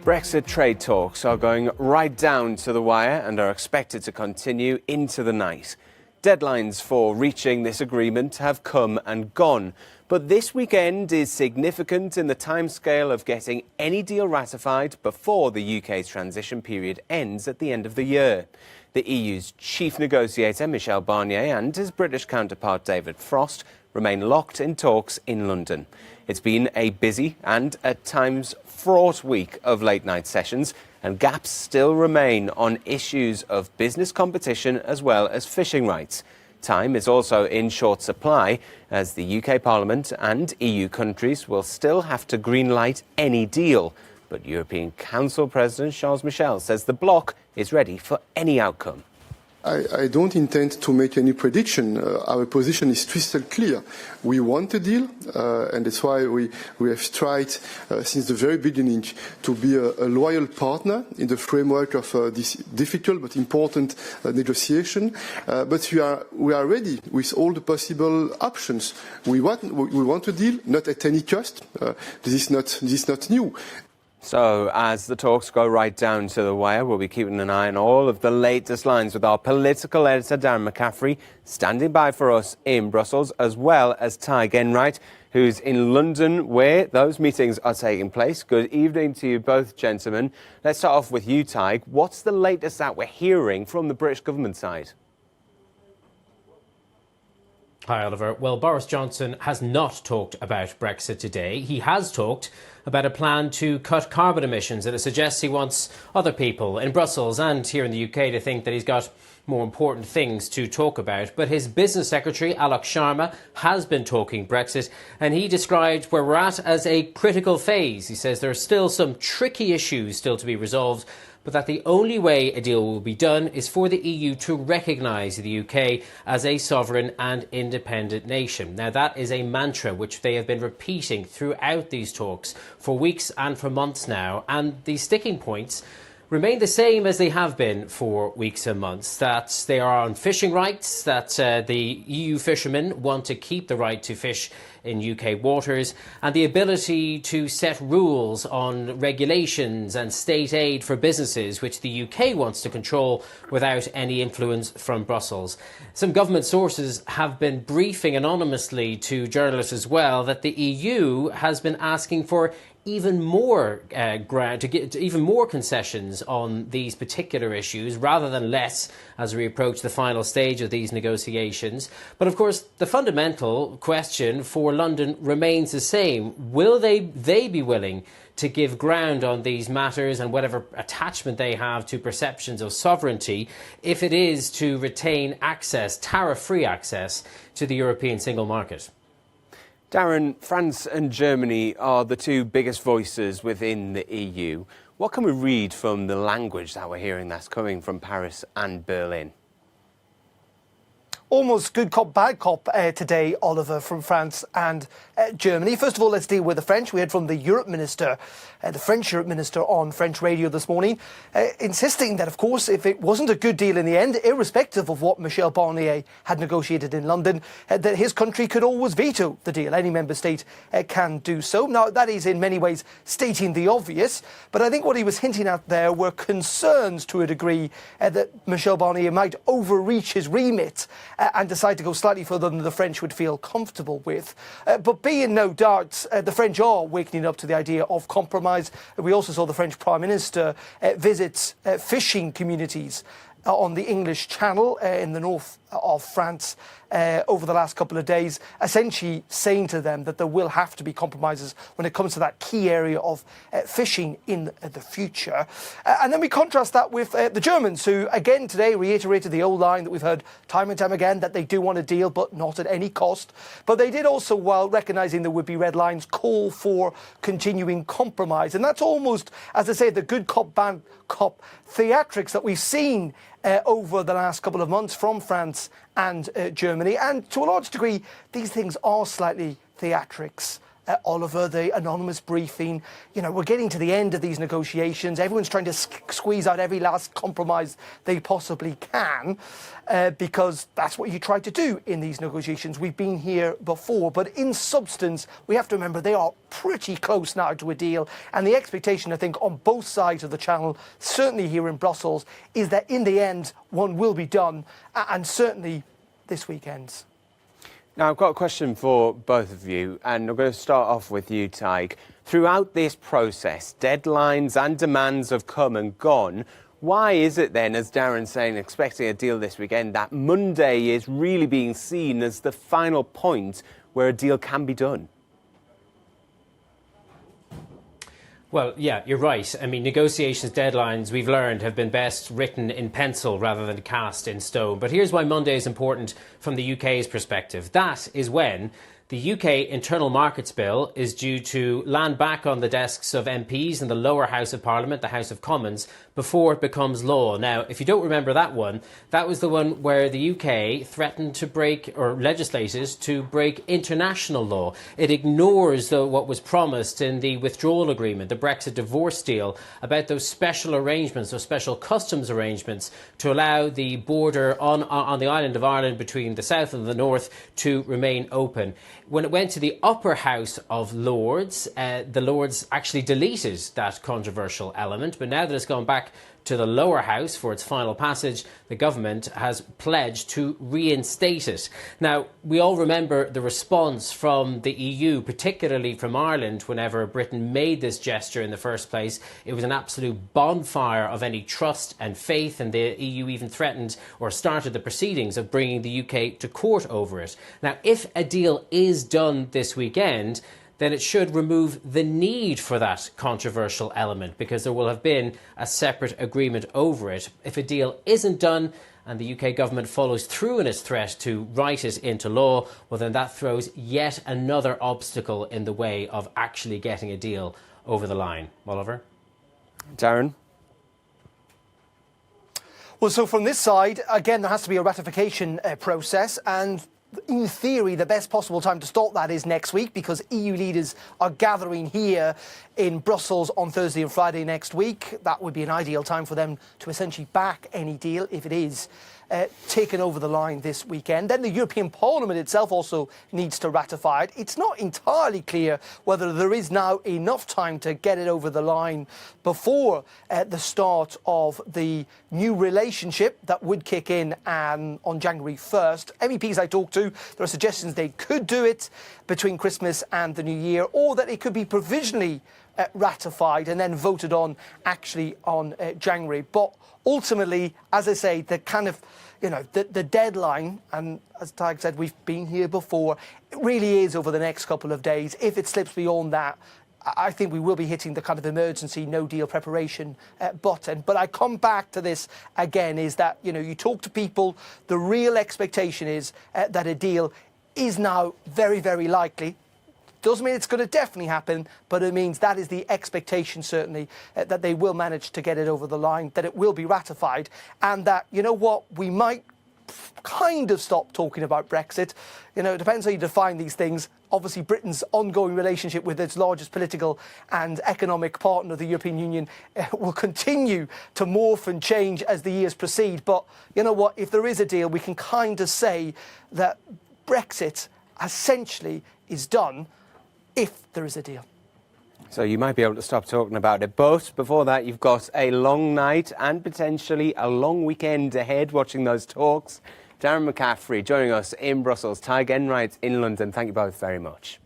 Brexit trade talks are going right down to the wire and are expected to continue into the night. Deadlines for reaching this agreement have come and gone, but this weekend is significant in the timescale of getting any deal ratified before the UK's transition period ends at the end of the year. The EU's chief negotiator, Michel Barnier, and his British counterpart, David Frost, remain locked in talks in London. It's been a busy and, at times, fraught week of late-night sessions, and gaps still remain on issues of business competition as well as fishing rights. Time is also in short supply, as the UK Parliament and EU countries will still have to greenlight any deal. But European Council President Charles Michel says the bloc is ready for any outcome. I don't intend to make any prediction. Our position is crystal clear. We want a deal, and that's why we have tried since the very beginning to be a loyal partner in the framework of this difficult but important negotiation. But we are ready with all the possible options. We want a deal, not at any cost. This is not new. So, as the talks go right down to the wire, we'll be keeping an eye on all of the latest lines with our political editor, Darren McCaffrey, standing by for us in Brussels, as well as Ty Genwright, who's in London, where those meetings are taking place. Good evening to you both, gentlemen. Let's start off with you, Ty. What's the latest that we're hearing from the British government side? Hi, Oliver. Well, Boris Johnson has not talked about Brexit today. He has talked about a plan to cut carbon emissions, and it suggests he wants other people in Brussels and here in the UK to think that he's got more important things to talk about. But his business secretary, Alok Sharma, has been talking Brexit, and he described where we're at as a critical phase. He says there are still some tricky issues still to be resolved, but that the only way a deal will be done is for the EU to recognise the UK as a sovereign and independent nation. Now, that is a mantra which they have been repeating throughout these talks for weeks and for months now, and the sticking points remain the same as they have been for weeks and months, that they are on fishing rights, that the EU fishermen want to keep the right to fish in UK waters, and the ability to set rules on regulations and state aid for businesses, which the UK wants to control without any influence from Brussels. Some government sources have been briefing anonymously to journalists as well that the EU has been asking for even more to get even more concessions on these particular issues rather than less as we approach the final stage of these negotiations. But of course, the fundamental question for London remains the same. Will they be willing to give ground on these matters and whatever attachment they have to perceptions of sovereignty if it is to retain access, tariff-free access, to the European single market? Darren, France and Germany are the two biggest voices within the EU. What can we read from the language that we're hearing that's coming from Paris and Berlin? Almost good cop, bad cop today, Oliver, from France and Germany. First of all, let's deal with the French. We heard from the Europe Minister, the French Europe Minister on French radio this morning, insisting that, of course, if it wasn't a good deal in the end, irrespective of what Michel Barnier had negotiated in London, that his country could always veto the deal. Any member state can do so. Now, that is in many ways stating the obvious, but I think what he was hinting at there were concerns to a degree that Michel Barnier might overreach his remit and decide to go slightly further than the French would feel comfortable with. But be in no doubt, the French are waking up to the idea of compromise. We also saw the French Prime Minister visit fishing communities on the English Channel in the north of France over the last couple of days, essentially saying to them that there will have to be compromises when it comes to that key area of fishing in the future. And then we contrast that with the Germans, who again today reiterated the old line that we've heard time and time again, that they do want a deal, but not at any cost. But they did also, while recognising there would be red lines, call for continuing compromise. And that's almost, as I say, the good cop, bad cop theatrics that we've seen over the last couple of months from France and Germany. And to a large degree, these things are slightly theatrics Oliver, the anonymous briefing. We're getting to the end of these negotiations. Everyone's trying to squeeze out every last compromise they possibly can, because that's what you try to do in these negotiations. We've been here before, but in substance, we have to remember they are pretty close now to a deal. And the expectation, I think, on both sides of the channel, certainly here in Brussels, is that in the end, one will be done, and certainly this weekend. Now, I've got a question for both of you, and I'm going to start off with you, Tig. Throughout this process, deadlines and demands have come and gone. Why is it then, as Darren's saying, expecting a deal this weekend, that Monday is really being seen as the final point where a deal can be done? Well, yeah, you're right. I mean, negotiations deadlines, we've learned, have been best written in pencil rather than cast in stone. But here's why Monday is important from the UK's perspective. That is when the UK Internal Markets Bill is due to land back on the desks of MPs in the lower house of Parliament, the House of Commons, before it becomes law. Now, if you don't remember that one, that was the one where the UK threatened to break, or legislated to break international law. It ignores what was promised in the withdrawal agreement, the Brexit divorce deal, about those special arrangements, those special customs arrangements to allow the border on the island of Ireland between the south and the north to remain open. When it went to the upper house of Lords, the Lords actually deleted that controversial element. But now that it's gone back to the lower house for its final passage, the government has pledged to reinstate it. Now, we all remember the response from the EU, particularly from Ireland, whenever Britain made this gesture in the first place. It was an absolute bonfire of any trust and faith, and the EU even threatened or started the proceedings of bringing the UK to court over it. Now, if a deal is done this weekend, then it should remove the need for that controversial element, because there will have been a separate agreement over it. If a deal isn't done and the UK government follows through in its threat to write it into law, well, then that throws yet another obstacle in the way of actually getting a deal over the line. Oliver? Darren? Well, so from this side, again, there has to be a ratification process, and in theory, the best possible time to start that is next week, because EU leaders are gathering here in Brussels on Thursday and Friday next week. That would be an ideal time for them to essentially back any deal if it is taken over the line this weekend. Then the European Parliament itself also needs to ratify it. It's not entirely clear whether there is now enough time to get it over the line before the start of the new relationship that would kick in on January 1st. MEPs I talked to, there are suggestions they could do it between Christmas and the New Year, or that it could be provisionally ratified and then voted on actually on January. But ultimately, as I say, the kind of, the deadline, and as Tig said, we've been here before, it really is over the next couple of days. If it slips beyond that, I think we will be hitting the kind of emergency no deal preparation button. But I come back to this again, is that, you talk to people, the real expectation is that a deal is now very, very likely. Doesn't mean it's going to definitely happen, but it means that is the expectation, certainly, that they will manage to get it over the line, that it will be ratified, and that, we might kind of stop talking about Brexit. It depends how you define these things. Obviously, Britain's ongoing relationship with its largest political and economic partner, the European Union, will continue to morph and change as the years proceed. But if there is a deal, we can kind of say that Brexit essentially is done, if there is a deal. So you might be able to stop talking about it. But before that, you've got a long night and potentially a long weekend ahead watching those talks. Darren McCaffrey joining us in Brussels, Tig Enright in London. Thank you both very much.